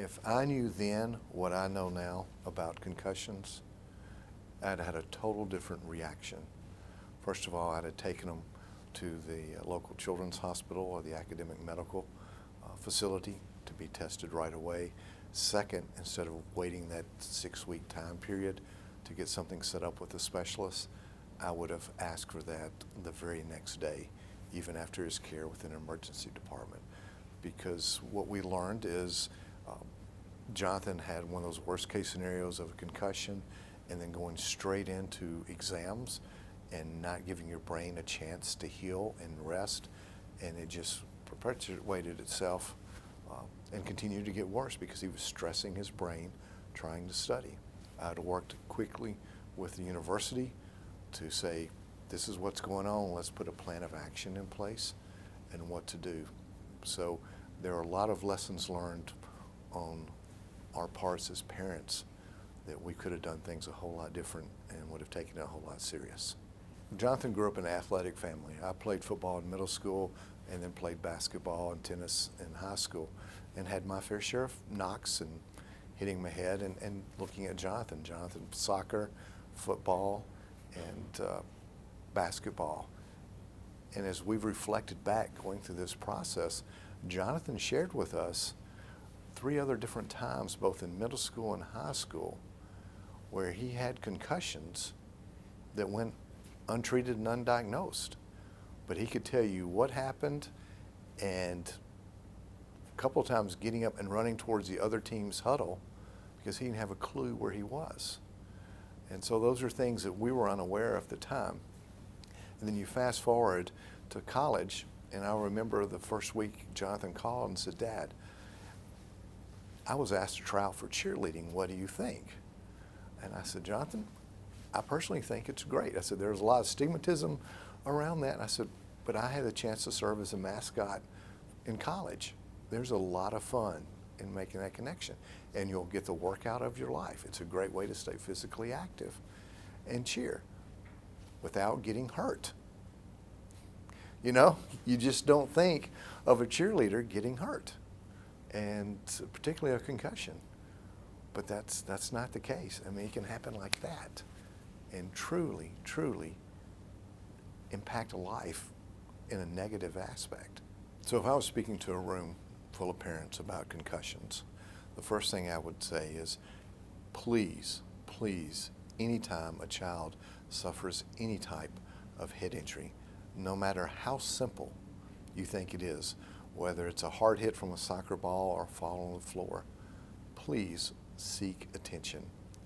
If I knew then what I know now about concussions, I'd had a total different reaction. First of all, I'd have taken them to the local children's hospital or the academic medical facility to be tested right away. Second, instead of waiting that 6-week time period to get something set up with a specialist, I would have asked for that the very next day, even after his care with an emergency department. Because what we learned is Jonathan had one of those worst case scenarios of a concussion and then going straight into exams and not giving your brain a chance to heal and rest, and it just perpetuated itself and continued to get worse because he was stressing his brain trying to study. I had worked quickly with the university to say, this is what's going on, let's put a plan of action in place and what to do. So there are a lot of lessons learned on our parts as parents that we could have done things a whole lot different and would have taken it a whole lot serious. Jonathan grew up in an athletic family. I played football in middle school and then played basketball and tennis in high school and had my fair share of knocks and hitting my head and looking at Jonathan. Jonathan, soccer, football, and basketball. And as we've reflected back going through this process, Jonathan shared with us 3 other different times, both in middle school and high school, where he had concussions that went untreated and undiagnosed. But he could tell you what happened, and a couple of times getting up and running towards the other team's huddle because he didn't have a clue where he was. And so those are things that we were unaware of at the time. And then you fast forward to college, and I remember the first week Jonathan called and said, Dad, I was asked to try out for cheerleading. What do you think? And I said, Jonathan, I personally think it's great. I said, there's a lot of stigmatism around that. And I said, but I had a chance to serve as a mascot in college. There's a lot of fun in making that connection. And you'll get the workout of your life. It's a great way to stay physically active and cheer without getting hurt. You know, you just don't think of a cheerleader getting hurt, and particularly a concussion. But that's not the case. I mean, it can happen like that and truly, truly impact a life in a negative aspect. So if I was speaking to a room full of parents about concussions, the first thing I would say is, please, please, anytime a child suffers any type of head injury, no matter how simple you think it is, whether it's a hard hit from a soccer ball or a fall on the floor, please seek attention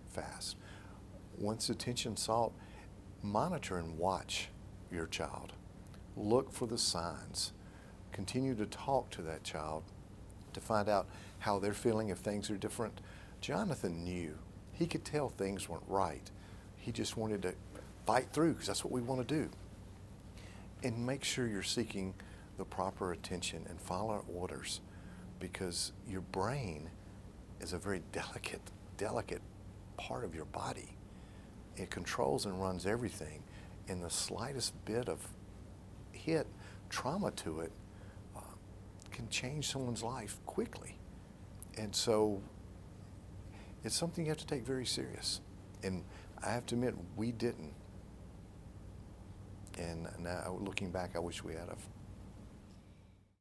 fast. Once attention sought, monitor and watch your child. Look for the signs. Continue to talk to that child to find out how they're feeling if things are different. Jonathan knew. He could tell things weren't right. He just wanted to fight through because that's what we want to do. And make sure you're seeking the proper attention and follow orders, because your brain is a very delicate part of your body. It controls and runs everything, and the slightest bit of hit, trauma to it, can change someone's life quickly. And so it's something you have to take very serious. And I have to admit, we didn't. And now, looking back, I wish we had have.